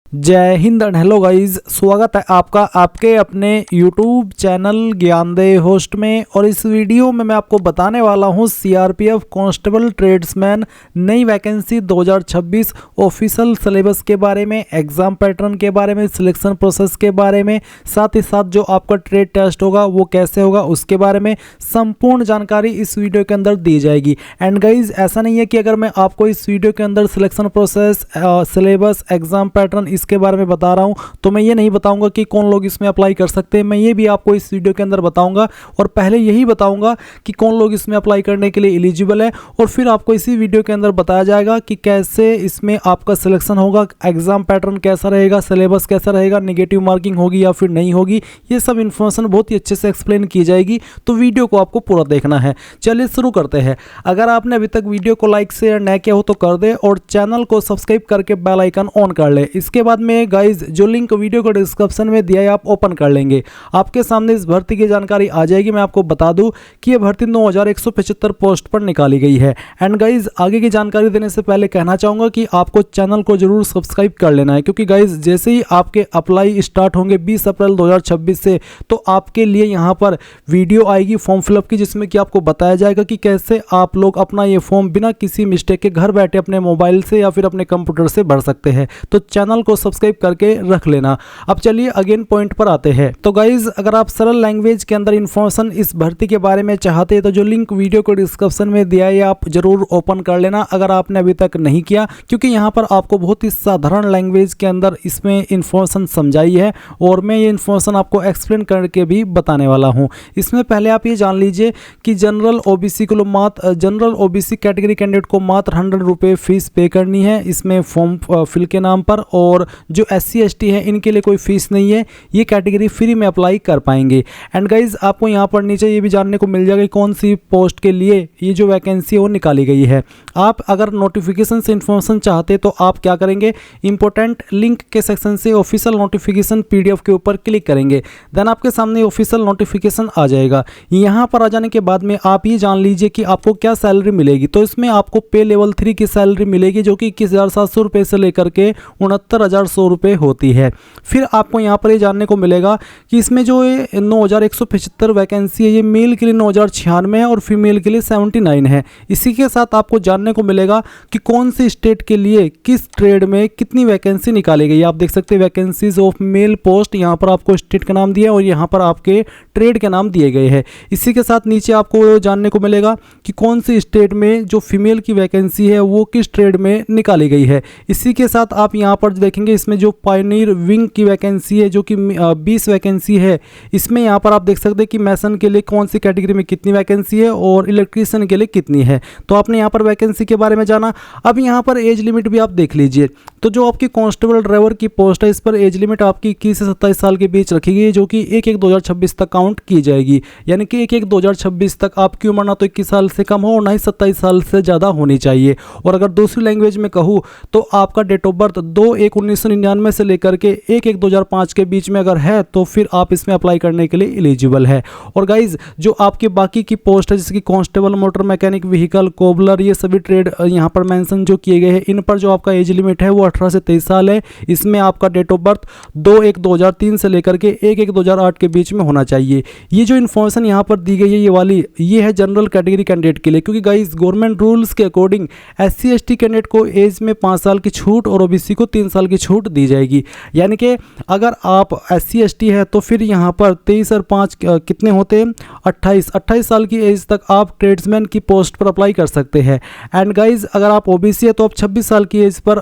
जय Hind and hello guys, स्वागत है आपका आपके अपने YouTube चैनल ज्ञानदेव होस्ट में। और इस वीडियो में मैं आपको बताने वाला हूं सीआरपीएफ कांस्टेबल ट्रेड्समैन नई वैकेंसी 2026 ऑफिशियल सिलेबस के बारे में, एग्जाम पैटर्न के बारे में, सिलेक्शन प्रोसेस के बारे में, साथ ही साथ जो आपका ट्रेड टेस्ट होगा वो कैसे होगा उसके बारे में संपूर्ण जानकारी इस वीडियो के अंदर दी जाएगी। एंड गाइज ऐसा नहीं है कि अगर मैं आपको इस वीडियो के अंदर selection process, syllabus, exam pattern इसके बारे में बता रहा हूं तो मैं ये नहीं बताऊंगा कि कौन लोग इसमें अप्लाई कर सकते हैं। मैं ये भी आपको इस वीडियो के अंदर बताऊंगा और पहले यही बताऊंगा कि कौन लोग इसमें अप्लाई करने के लिए एलिजिबल है, और फिर आपको इसी वीडियो के अंदर बताया जाएगा कि कैसे इसमें आपका सिलेक्शन होगा, एग्जाम पैटर्न कैसा रहेगा, सिलेबस कैसा रहेगा, नेगेटिव मार्किंग होगी या फिर नहीं होगी। ये सब इन्फॉर्मेशन बहुत ही अच्छे से एक्सप्लेन की जाएगी, तो वीडियो को आपको पूरा देखना है। चलिए शुरू करते हैं। अगर आपने अभी तक वीडियो को लाइक शेयर न किया हो तो कर दे और चैनल को सब्सक्राइब करके बेल आइकन ऑन कर ले। इसके बाद में गाइज जो लिंक वीडियो को डिस्क्रिप्शन में दिया है आप ओपन कर लेंगे, आपके सामने इस भर्ती की जानकारी आ जाएगी। मैं आपको बता दूं कि यह भर्ती 9175 पोस्ट पर निकाली गई है। एंड गाइज आगे की जानकारी देने से पहले कहना चाहूंगा कि आपको चैनल को जरूर सब्सक्राइब कर लेना है, क्योंकि गाइज जैसे ही आपके अप्लाई स्टार्ट होंगे 20 अप्रैल 2026 से, तो आपके लिए यहाँ पर वीडियो आएगी फॉर्म फिलअप की, जिसमें कि आपको बताया जाएगा कि कैसे आप लोग अपना ये फॉर्म बिना किसी मिस्टेक के घर बैठे अपने मोबाइल से या फिर अपने कंप्यूटर से भर सकते हैं। तो चैनल को सब्सक्राइब करके रख लेना। अब चलिए अगेन पॉइंट पर आते हैं। तो गाइज अगर आप सरल लैंग्वेज के अंदर इंफॉर्मेशन इस भर्ती के बारे में चाहते हैं तो जो लिंक वीडियो को डिस्क्रिप्शन में दिया है आप जरूर ओपन कर लेना, अगर आपने अभी तक नहीं किया, क्योंकि यहाँ पर आपको बहुत ही साधारण लैंग्वेज के अंदर इसमें इंफॉर्मेशन समझाई है और मैं ये इंफॉर्मेशन आपको एक्सप्लेन करके भी बताने वाला हूँ। इसमें पहले आप ये जान लीजिए कि जनरल ओबीसी कैटेगरी कैंडिडेट को मात्र 100 रुपये फीस पे करनी है इसमें फॉर्म फिल के नाम पर, और जो SC ST है इनके लिए कोई फीस नहीं है, ये कैटेगरी फ्री में अप्लाई कर पाएंगे। एंड गाइज आपको यहाँ पर नीचे ये भी जानने को मिल जाएगा कौन सी पोस्ट के लिए ये जो वैकेंसी है वो निकाली गई है। आप अगर नोटिफिकेशन से इन्फॉर्मेशन चाहते तो आप क्या करेंगे, इंपॉर्टेंट लिंक के सेक्शन से ऑफिशियल नोटिफिकेशन PDF के ऊपर क्लिक करेंगे, देन आपके सामने ऑफिशियल नोटिफिकेशन आ जाएगा। यहाँ पर आ जाने के बाद में आप ये जान लीजिए कि आपको क्या सैलरी मिलेगी। तो इसमें आपको पे लेवल 3 की सैलरी मिलेगी, जो कि 21,700 रुपये से लेकर के 69,100 रुपये होती है। फिर आपको यहाँ पर ये जानने को मिलेगा कि इसमें जो 9175 वैकेंसी है ये मेल के लिए 9096 है और फीमेल के लिए 79 है। इसी के साथ आपको जानने को मिलेगा कि कौन सी स्टेट के लिए किस ट्रेड में कितनी वैकेंसी निकाली गई। आप देख सकते हैं वैकेंसीज ऑफ मेल पोस्ट, यहाँ पर आपको स्टेट का नाम दिया है और यहाँ पर आपके ट्रेड के नाम दिए गए हैं। इसी के साथ नीचे आपको जानने को मिलेगा कि कौन सी स्टेट में जो फीमेल की वैकेंसी है वो किस ट्रेड में निकाली गई है। इसी के साथ आप यहाँ पर देखेंगे इसमें जो पायनियर विंग की वैकेंसी है जो कि 20 वैकेंसी है, इसमें यहाँ पर आप देख सकते हैं कि मैसन के लिए कौन सी कैटेगरी में कितनी वैकेंसी है और इलेक्ट्रीशियन के लिए कितनी है। तो आपने यहाँ पर वैकेंसी के बारे में जाना। अब यहाँ पर एज लिमिट भी आप देख लीजिए। तो जो आपकी कांस्टेबल ड्राइवर की पोस्ट है इस पर एज लिमिट आपकी 21 से 27 साल के बीच रखी गई, जो कि 1/1/2026 तक काउंट की जाएगी। यानी कि 1/1/2026 तक आपकी उम्र ना तो 21 साल से कम हो और ना ही 27 साल से ज़्यादा होनी चाहिए। और अगर दूसरी लैंग्वेज में कहूँ तो आपका डेट ऑफ बर्थ 2/1/1999 से लेकर के 1/1/2005 के बीच में अगर है तो फिर आप इसमें अप्लाई करने के लिए एलिजिबल है। और गाइज जो आपके बाकी की पोस्ट है जैसे कि constable, motor mechanic, vehicle, cobbler, ये सभी ट्रेड यहाँ पर मेंशन जो किए गए हैं, इन पर जो आपका एज लिमिट है वो 18 से 23 साल है। इसमें आपका डेट ऑफ बर्थ 2/1/2003 से लेकर के 1/1/2008 के बीच में होना चाहिए। ये जो इन्फॉर्मेशन यहाँ पर दी गई है ये वाली, ये है जनरल कैटेगरी कैंडिडेट के लिए, क्योंकि गाइज गवर्नमेंट रूल्स के अकॉर्डिंग SC ST कैंडिडेट को एज में 5 साल की छूट और OBC को 3 साल की छूट दी जाएगी। यानी कि अगर आप SC ST है तो फिर यहाँ पर 23 और 5 कितने होते हैं, 28 साल की एज तक आप ट्रेड्समैन की पोस्ट पर अप्लाई कर सकते हैं। एंड गाइज अगर आप OBC है तो आप 26 साल की एज पर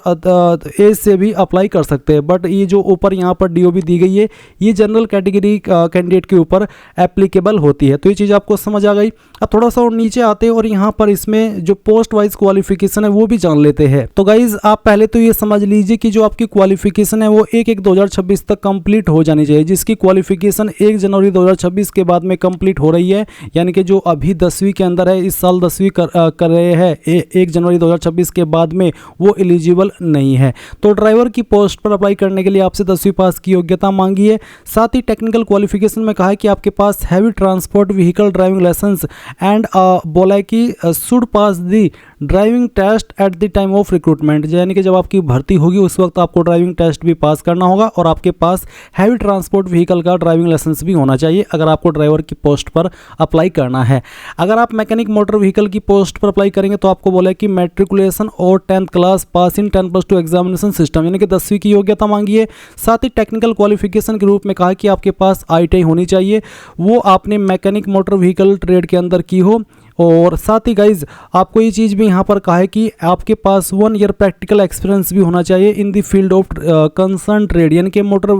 एज से भी अप्लाई कर सकते हैं। बट ये जो ऊपर यहाँ पर DOB दी गई है ये जनरल कैटेगरी कैंडिडेट के ऊपर एप्लीकेबल होती है। तो ये चीज़ आपको समझ आ गई। अब थोड़ा सा और नीचे आते हैं और यहाँ पर इसमें जो पोस्ट वाइज क्वालिफिकेशन है वो भी जान लेते हैं। तो गाइज आप पहले तो ये समझ लीजिए कि जो आपकी क्वालिफिकेशन है वो 1/1/2026 तक कंप्लीट हो जानी चाहिए, जिसकी क्वालिफिकेशन 1 जनवरी 2026 के बाद में कंप्लीट हो रही है। यानी कि जो अभी 10वीं के अंदर है, इस साल 10वीं कर रहे हैं 1 जनवरी 2026 के बाद में, वो एलिजिबल नहीं है। तो ड्राइवर की पोस्ट पर अप्लाई करने के लिए आपसे 10वीं पास की योग्यता मांगी है। साथ ही टेक्निकल क्वालिफिकेशन में कहा है कि आपके पास heavy transport vehicle driving licence and बोला है कि should pass the driving test at the time of recruitment, यानी कि जब आपकी भर्ती होगी उस वक्त आपको ड्राइविंग टेस्ट भी पास करना होगा और आपके पास हैवी ट्रांसपोर्ट व्हीकल का ड्राइविंग लाइसेंस भी होना चाहिए अगर आपको ड्राइवर की पोस्ट पर अप्लाई करना है। अगर आप मैकेनिक मोटर व्हीकल की पोस्ट पर अप्लाई करेंगे तो आपको बोला है कि मैट्रिकुलेशन और 10th क्लास पास इन 10+2 एग्जामिनेशन सिस्टम, यानी कि 10वीं की योग्यता मांगी है। साथ ही टेक्निकल क्वालिफिकेशन के रूप में कहा कि आपके पास ITI होनी चाहिए, वो आपने मैकेनिक मोटर व्हीकल ट्रेड के अंदर की हो। और साथ ही गाइज आपको ये चीज़ भी यहाँ पर कहा है कि आपके पास 1 ईयर प्रैक्टिकल एक्सपीरियंस भी होना चाहिए in the field of concern trade, यानी कि motor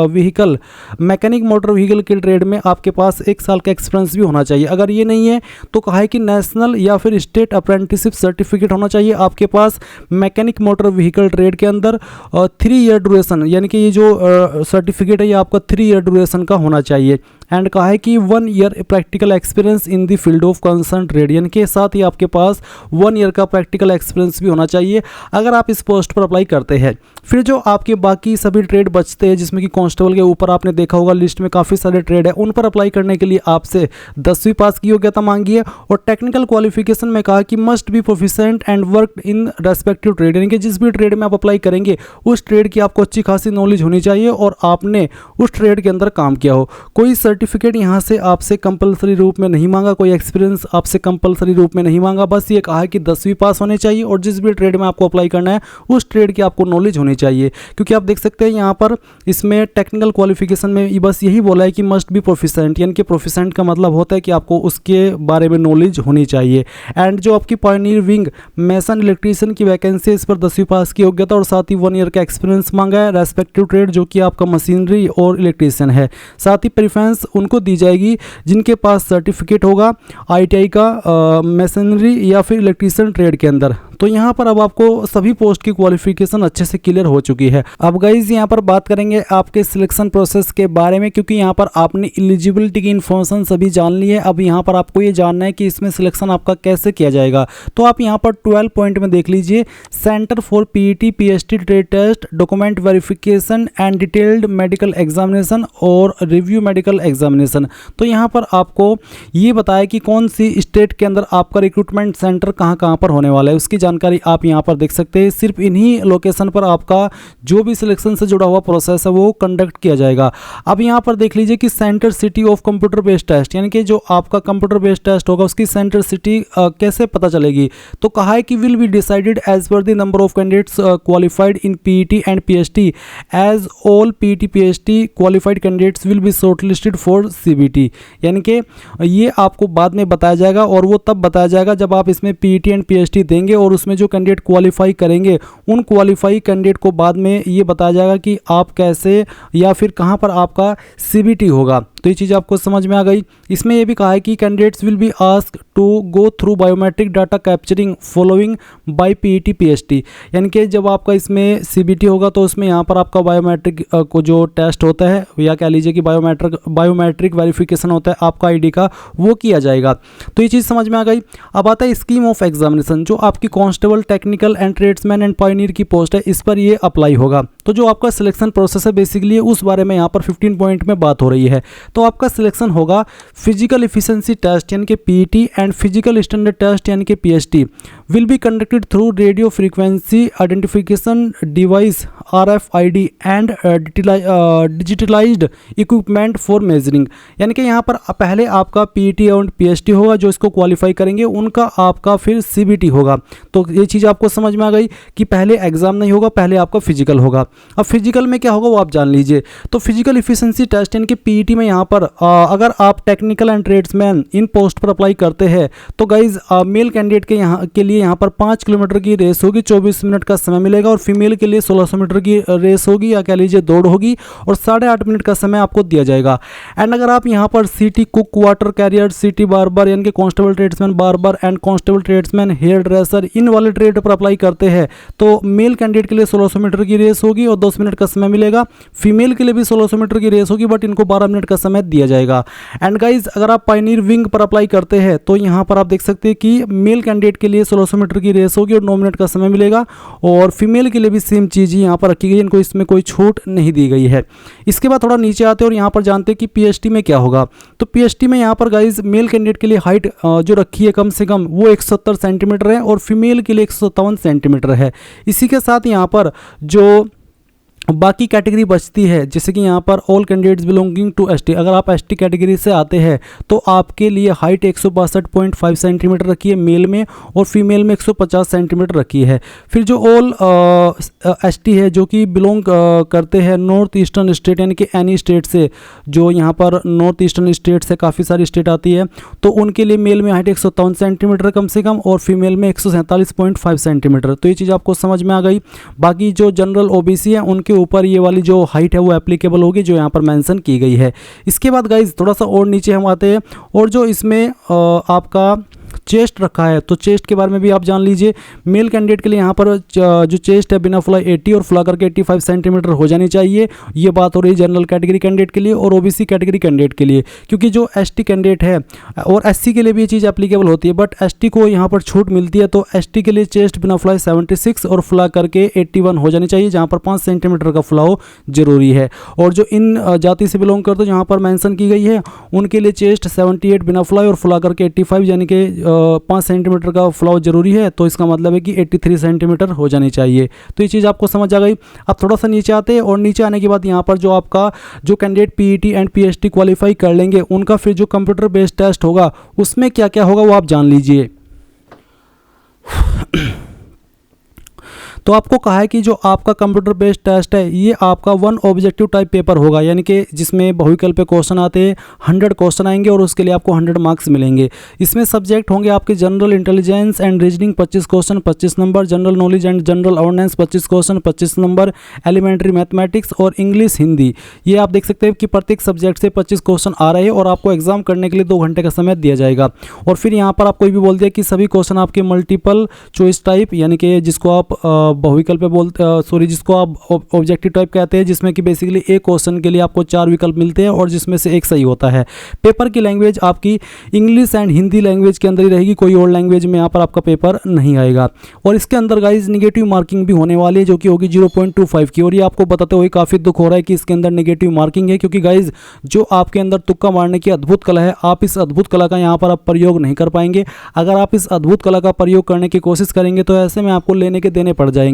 vehicle mechanic motor vehicle के ट्रेड में आपके पास 1 साल का एक्सपीरियंस भी होना चाहिए। अगर ये नहीं है तो कहा है कि नेशनल या फिर स्टेट अप्रेंटिसशिप सर्टिफिकेट होना चाहिए आपके पास मैकेनिक मोटर व्हीकल ट्रेड के अंदर। 3 ईयर ड्यूरेशन, यानी कि ये जो सर्टिफिकेट है ये आपका 3 ईयर ड्यूरेशन का होना चाहिए। एंड कहा है कि 1 year practical experience in the field of concern trade, यानी के साथ ही आपके पास 1 ईयर का प्रैक्टिकल एक्सपीरियंस भी होना चाहिए अगर आप इस पोस्ट पर अप्लाई करते हैं। फिर जो आपके बाकी सभी ट्रेड बचते हैं, जिसमें कि कांस्टेबल के ऊपर आपने देखा होगा लिस्ट में काफ़ी सारे ट्रेड है, उन पर अप्लाई करने के लिए आपसे 10वीं पास की योग्यता मांगी है। और टेक्निकल क्वालिफिकेशन में कहा कि must be proficient and work in respective trade, यानी कि जिस भी ट्रेड में आप अप्लाई करेंगे उस ट्रेड की आपको अच्छी खासी नॉलेज होनी चाहिए और आपने उस ट्रेड के अंदर काम किया हो। कोई सर्टिफिकेट यहाँ से आपसे कंपलसरी रूप में नहीं मांगा, कोई एक्सपीरियंस आपसे कंपलसरी रूप में नहीं मांगा, बस ये कहा है कि 10वीं पास होने चाहिए और जिस भी ट्रेड में आपको अप्लाई करना है उस ट्रेड की आपको नॉलेज होनी चाहिए। क्योंकि आप देख सकते हैं यहाँ पर इसमें टेक्निकल क्वालिफिकेशन में बस यही बोला है कि मस्ट बी प्रोफिशिएंट, यानी कि प्रोफिशिएंट का मतलब होता है कि आपको उसके बारे में नॉलेज होनी चाहिए। एंड जो आपकी पायनियर विंग मैसन इलेक्ट्रीशियन की वैकेंसी, इस पर 10वीं पास की योग्यता और साथ ही 1 ईयर का एक्सपीरियंस मांगा है रेस्पेक्टिव ट्रेड, जो कि आपका मशीनरी और इलेक्ट्रीशियन है। साथ ही प्रेफरेंस उनको दी जाएगी जिनके पास सर्टिफिकेट होगा ITI का मशीनरी या फिर इलेक्ट्रीशियन ट्रेड के अंदर। तो यहाँ पर अब आपको सभी पोस्ट की क्वालिफिकेशन अच्छे से क्लियर हो चुकी है। अब गाइज यहाँ पर बात करेंगे आपके सिलेक्शन प्रोसेस के बारे में, क्योंकि यहाँ पर आपने एलिजिबिलिटी की इन्फॉर्मेशन सभी जान ली है। अब यहाँ पर आपको ये जानना है कि इसमें सिलेक्शन आपका कैसे किया जाएगा। तो आप यहाँ पर 12 पॉइंट में देख लीजिए, centre for PET PST trade test, document verification and detailed medical examination और रिव्यू मेडिकल एग्जामिनेशन। तो यहाँ पर आपको ये बताया कि कौन सी स्टेट के अंदर आपका रिक्रूटमेंट सेंटर कहाँ पर होने वाला है, उसकी जानकारी आप यहाँ पर देख सकते हैं। सिर्फ इन्हीं लोकेशन पर आपका जो भी सिलेक्शन से जुड़ा हुआ प्रोसेस है वो कंडक्ट किया जाएगा। अब यहाँ पर देख लीजिए कि centre city of computer based test, यानी कि जो आपका कंप्यूटर बेस्ड टेस्ट होगा उसकी सेंटर सिटी कैसे पता चलेगी। तो कहा है कि will be decided as per the number of candidates qualified in PET and PST, as all PET PST qualified candidates will be shortlisted for CBT, यानी कि ये आपको बाद में बताया जाएगा और वो तब बताया जाएगा जब आप इसमें PET एंड PST देंगे और उसमें जो कैंडिडेट क्वालिफाई करेंगे उन क्वालिफाई कैंडिडेट को बाद में ये बताया जाएगा कि आप कैसे या फिर कहाँ पर आपका CBT होगा। तो ये चीज़ आपको समझ में आ गई। इसमें यह भी कहा है कि candidates will be asked to go through biometric data capturing following by PET PST, यानी कि जब आपका इसमें CBT होगा तो उसमें यहाँ पर आपका बायोमेट्रिक को जो टेस्ट होता है या कह लीजिए कि बायोमेट्रिक वेरिफिकेशन होता है आपका ID का, वो किया जाएगा। तो ये चीज़ समझ में आ गई। अब आता है स्कीम ऑफ एग्जामिनेशन, जो आपकी constable technical and tradesman and Pioneer की पोस्ट है इस पर ये अप्लाई होगा। तो जो आपका सिलेक्शन प्रोसेस है बेसिकली उस बारे में यहाँ पर 15 पॉइंट में बात हो रही है। तो आपका सिलेक्शन होगा फिजिकल एफिशिएंसी टेस्ट यानी कि PET and physical standard test यानी कि PST will be conducted through radio frequency identification device RFID and digitalised equipment for measuring, यानी कि यहाँ पर पहले आपका PET और PST होगा, जो इसको क्वालिफाई करेंगे उनका आपका फिर CBT होगा। तो ये चीज़ आपको समझ में आ गई कि पहले एग्जाम नहीं होगा, पहले आपका फिजिकल होगा। अब फिजिकल में क्या होगा वो आप जान लीजिए। तो फिजिकल एफिशिएंसी टेस्ट यानी कि PET में यहाँ पर अगर आप technical and tradesman in post पर अप्लाई करते हैं तो गाइज मेल कैंडिडेट के लिए यहाँ पर 5 किलोमीटर की रेस होगी, 24 मिनट का समय मिलेगा, और फीमेल के लिए 1600 मीटर की रेस होगी या कह लीजिए दौड़ होगी और 8.5 मिनट का समय आपको दिया जाएगा। एंड अगर आप यहाँ पर CT cook, water carrier, CT barber यानी कि constable tradesman barber and constable tradesman hairdresser इन वाले ट्रेड पर अप्लाई करते हैं तो मेल कैंडिडेट के लिए 1600 मीटर की रेस होगी और 10 मिनट का समय मिलेगा। फीमेल के लिए भी 1600 मीटर की रेस होगी बट इनको 12 मिनट का समय दिया जाएगा। एंड गाइज अगर आप पायनियर विंग पर अप्लाई करते हैं तो यहाँ पर आप देख सकते हैं कि मेल कैंडिडेट के लिए 1600 1500 मीटर की रेस होगी और 9 मिनट का समय मिलेगा। और फीमेल के लिए भी सेम चीज़ ही यहाँ पर रखी गई है, इनको इसमें कोई छूट नहीं दी गई है। इसके बाद थोड़ा नीचे आते हैं और यहाँ पर जानते हैं कि पीएचटी में क्या होगा। तो पीएचटी में यहाँ पर गाइज मेल कैंडिडेट के लिए हाइट जो रखी है कम से कम वो 170 सेंटीमीटर है और फीमेल के लिए 157 सेंटीमीटर है। इसी के साथ यहाँ पर जो बाकी कैटेगरी बचती है, जैसे कि यहाँ पर all candidates belonging to ST, अगर आप एसटी कैटेगरी से आते हैं तो आपके लिए हाइट 162.5 सेंटीमीटर रखी है मेल में और फीमेल में 150 सेंटीमीटर रखी है। फिर जो ऑल एसटी है जो कि बिलोंग करते हैं नॉर्थ ईस्टर्न स्टेट यानी कि एनी स्टेट से, जो यहाँ पर नॉर्थ ईस्टर्न स्टेट से काफ़ी सारी स्टेट आती है, तो उनके लिए मेल में हाइट 157 सेंटीमीटर कम से कम और फीमेल में 147.5 सेंटीमीटर। तो ये चीज़ आपको समझ में आ गई। बाकी जो जनरल ओबीसी है उनके ऊपर ये वाली जो हाइट है वो एप्लीकेबल होगी जो यहाँ पर मेंशन की गई है। इसके बाद गाइज थोड़ा सा और नीचे हम आते हैं और जो इसमें आपका चेस्ट रखा है तो चेस्ट के बारे में भी आप जान लीजिए। मेल कैंडिडेट के लिए यहाँ पर जो चेस्ट है बिना फुलाई 80 और फुला करके 85 सेंटीमीटर हो जानी चाहिए। ये बात हो रही है जनरल कैटेगरी कैंडिडेट के लिए और ओबीसी कैटेगरी कैंडिडेट के लिए, क्योंकि जो एसटी कैंडिडेट है और एससी के लिए भी ये चीज़ एप्लीकेबल होती है, बट एसटी को यहाँ पर छूट मिलती है। तो एसटी के लिए चेस्ट बिना फुलाई 76 और फुला करके 81 हो जानी चाहिए, जहाँ पर 5 सेंटीमीटर का फुलाव जरूरी है। और जो इन जाति से बिलोंग करते हैं जहाँ पर मेंशन की गई है उनके लिए चेस्ट 78 बिना फुलाई और फुला करके 85 यानी कि 5 सेंटीमीटर का फ्लाव जरूरी है। तो इसका मतलब है कि 83 सेंटीमीटर हो जानी चाहिए। तो ये चीज़ आपको समझ आ गई। अब थोड़ा सा नीचे आते हैं और नीचे आने के बाद यहाँ पर जो आपका जो candidate PET and PhD qualify कर लेंगे उनका फिर जो कंप्यूटर बेस्ड टेस्ट होगा उसमें क्या क्या होगा वो आप जान लीजिए। तो आपको कहा है कि जो आपका कंप्यूटर बेस्ड टेस्ट है ये आपका 1 ऑब्जेक्टिव टाइप पेपर होगा, यानी कि जिसमें बहुविकल्प पे क्वेश्चन आते हैं, 100 क्वेश्चन आएंगे और उसके लिए आपको 100 मार्क्स मिलेंगे। इसमें सब्जेक्ट होंगे आपके general intelligence and reasoning 25 question 25 number, general knowledge and general awareness 25 question 25 number, elementary mathematics और इंग्लिश हिंदी। ये आप देख सकते हैं कि प्रत्येक सब्जेक्ट से 25 क्वेश्चन आ रहे हैं और आपको एग्जाम करने के लिए 2 घंटे का समय दिया जाएगा। और फिर यहाँ पर आपको ये भी बोल दिया कि सभी क्वेश्चन आपके मल्टीपल चॉइस टाइप, यानी कि जिसको आप बहुविकल्प पे बोलते जिसको आप ऑब्जेक्टिव टाइप कहते हैं, जिसमें कि बेसिकली एक क्वेश्चन के लिए आपको 4 विकल्प मिलते हैं और जिसमें से एक सही होता है। पेपर की लैंग्वेज आपकी इंग्लिश एंड हिंदी लैंग्वेज के अंदर ही रहेगी, कोई और लैंग्वेज में यहाँ पर आपका पेपर नहीं आएगा। और इसके अंदर गाइज निगेटिव मार्किंग भी होने वाली है जो कि होगी 0.25 की। और ये आपको बताते हुए काफ़ी दुख हो रहा है कि इसके अंदर निगेटिव मार्किंग है, क्योंकि गाइज जो आपके अंदर तुक्का मारने की अद्भुत कला है, आप इस अद्भुत कला का यहाँ पर आप प्रयोग नहीं कर पाएंगे। अगर आप इस अद्भुत कला का प्रयोग करने की कोशिश करेंगे तो ऐसे में आपको लेने के देने पड़ जाएंगे।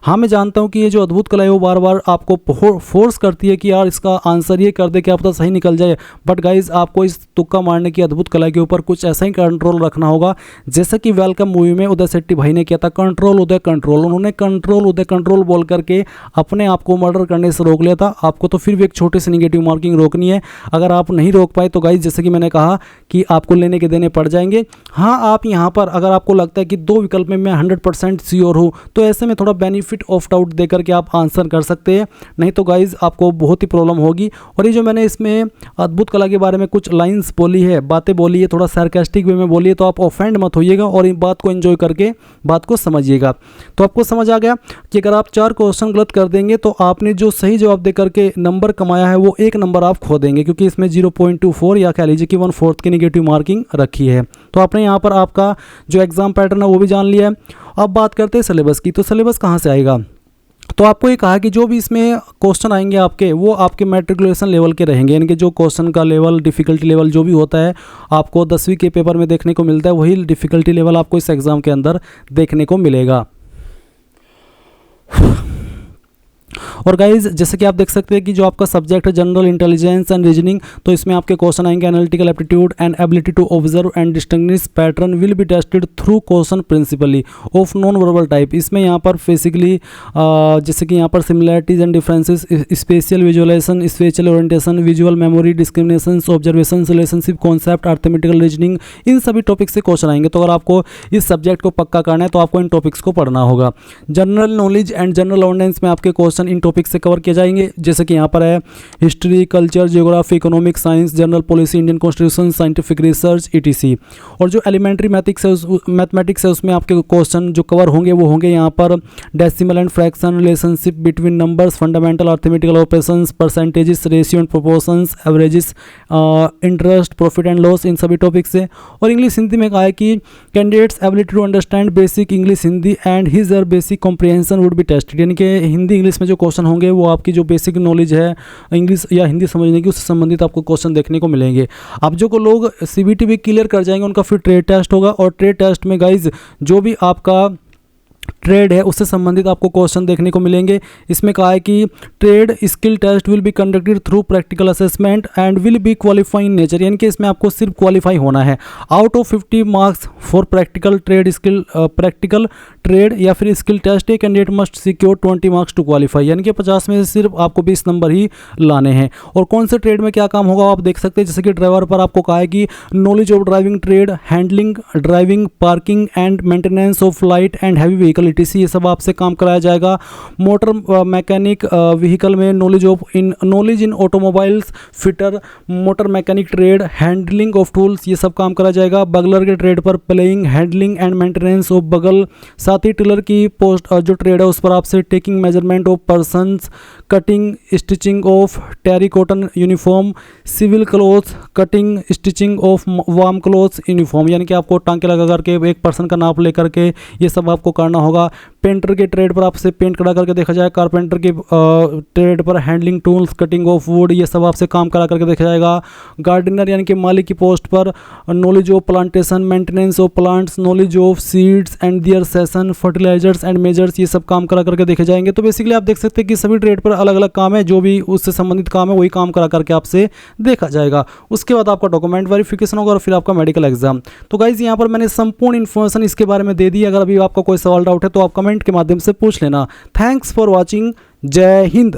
हाँ, मैं जानता हूँ कि ये जो अद्भुत कला है वो बार बार आपको फोर्स करती है कि यार इसका आंसर ये कर दे कि आप तो सही निकल जाए, बट गाइज आपको इस तुक्का मारने की अद्भुत कला के ऊपर कुछ ऐसा ही कंट्रोल रखना होगा जैसा कि वेलकम मूवी में उदय शेट्टी भाई ने किया था, कंट्रोल उदय कंट्रोल। उन्होंने कंट्रोल उदय कंट्रोल बोल करके अपने आप को मर्डर करने से रोक लिया था। आपको तो फिर भी एक छोटी सी निगेटिव मार्किंग रोकनी है। अगर आप नहीं रोक पाए तो गाइज जैसे कि मैंने कहा कि आपको लेने के देने पड़ जाएंगे। हाँ, आप यहाँ पर अगर आपको लगता है कि 2 विकल्प में मैं 100% श्योर हूँ तो ऐसे में थोड़ा बेनिफिट ऑफ डाउट देकर के आप आंसर कर सकते हैं, नहीं तो गाइज आपको बहुत ही प्रॉब्लम होगी। और ये जो मैंने इसमें अद्भुत कला के बारे में कुछ लाइंस बोली है, बातें बोली है, थोड़ा सार्कास्टिक वे में बोली है, तो आप ऑफेंड मत होइएगा और इन बात को एंजॉय करके बात को समझिएगा। तो आपको समझ आ गया कि अगर आप 4 क्वेश्चन गलत कर देंगे तो आपने जो सही जवाब दे करके नंबर कमाया है वो 1 नंबर आप खो देंगे, क्योंकि इसमें 0.24 या कह लीजिए कि 1/4 की निगेटिव मार्किंग रखी है। तो आपने यहाँ पर आपका जो एग्जाम पैटर्न है वो भी जान लिया है। अब बात करते हैं सिलेबस की। तो सिलेबस कहाँ से आएगा? तो आपको ये कहा कि जो भी इसमें क्वेश्चन आएंगे आपके वो आपके मैट्रिकुलेशन लेवल के रहेंगे, यानी कि जो क्वेश्चन का लेवल, डिफ़िकल्टी लेवल जो भी होता है आपको 10वीं के पेपर में देखने को मिलता है, वही डिफ़िकल्टी लेवल आपको इस एग्ज़ाम के अंदर देखने को मिलेगा। और गाइज जैसे कि आप देख सकते हैं कि जो आपका सब्जेक्ट है जनरल इंटेलिजेंस एंड रीजनिंग, तो इसमें आपके क्वेश्चन आएंगे analytical aptitude and ability to observe and distinguish pattern will be tested through question principally of non verbal type. इसमें यहाँ पर बेसिकली जैसे कि यहाँ पर similarities and differences, spatial visualisation, special orientation, visual memory, discrimination, observation, relationship concept, arithmetical reasoning, इन सभी topic से क्वेश्चन आएंगे। तो अगर आपको इस सब्जेक्ट को पक्का करना है तो आपको इन टॉपिक्स को पढ़ना होगा। General knowledge and general awareness में आपके क्वेश्चन इन टॉपिक से कवर किए जाएंगे, जैसे कि यहाँ पर है history, culture, geography, economic science, general policy, Indian constitution, scientific research, ETC। और जो एलिमेंट्री मैथमेटिक्स है उसमें आपके क्वेश्चन जो कवर होंगे वो होंगे यहाँ पर decimal and fraction, relationship between numbers, fundamental arithmetical operations, percentages, ratio and proportions, averages, interest, profit and loss, इन सभी टॉपिक से। और इंग्लिश हिंदी में कहा है कि candidates ability to understand basic English Hindi and his और basic comprehension would be tested, यानी कि हिंदी इंग्लिश में जो क्वेश्चन होंगे वो आपकी जो बेसिक नॉलेज है इंग्लिश या हिंदी समझने की उससे संबंधित आपको क्वेश्चन देखने को मिलेंगे। अब जो को लोग CBT भी क्लियर कर जाएंगे उनका फिर ट्रेड टेस्ट होगा, और ट्रेड टेस्ट में गाइज जो भी आपका ट्रेड है उससे संबंधित आपको क्वेश्चन देखने को मिलेंगे। इसमें कहा है कि trade skill test will be conducted through practical assessment and will be qualify in nature, यानी कि इसमें आपको सिर्फ क्वालिफाई होना है। Out of 50 marks for practical trade skill practical trade या फिर skill test, a candidate must secure 20 marks to qualify, यानी कि 50 में से सिर्फ आपको 20 नंबर ही लाने हैं। और कौन से ट्रेड में क्या काम होगा आप देख सकते हैं, जैसे कि ड्राइवर पर आपको कहा है कि knowledge of driving trade, handling, driving, parking and maintenance of light and heavy vehicle ETC, ये सब आपसे काम कराया जाएगा। मोटर मैकेनिक व्हीकल में knowledge in automobiles, fitter, motor mechanic trade, handling of tools, ये सब काम करा जाएगा। बगलर के ट्रेड पर playing, handling and maintenance of बगल। साथ ही टिलर की पोस्ट जो ट्रेड है उस पर आपसे taking measurement of persons, cutting stitching of terricotton uniform, civil clothes, cutting stitching of warm clothes uniform, यानी कि आपको टांके लगा करके एक पर्सन का नाप लेकर के ये सब आपको करना होगा। पेंटर के ट्रेड पर आपसे पेंट करा करके देखा जाएगा। कारपेंटर के ट्रेड पर handling tools, cutting of would, ये सब आपसे काम करा करके देखा जाएगा। गार्डनर यानी कि माली की पोस्ट पर knowledge of plantation, maintenance of plants, knowledge of seeds and their session, fertilisers and measures, ये सब काम करा करके देखे जाएंगे। तो बेसिकली आप देख सकते हैं कि सभी ट्रेड पर अलग अलग काम है, जो भी उससे संबंधित काम है वही काम करा करके आपसे देखा जाएगा। उसके बाद आपका डॉक्यूमेंट वेरिफिकेशन होगा और फिर आपका मेडिकल एग्जाम। तो गाइज यहाँ पर मैंने संपूर्ण इन्फॉर्मेशन इसके बारे में दे दी। अगर अभी आपका कोई सवाल डाउट है तो आप कमेंट के माध्यम से पूछ लेना। Thanks for watching. जय हिंद।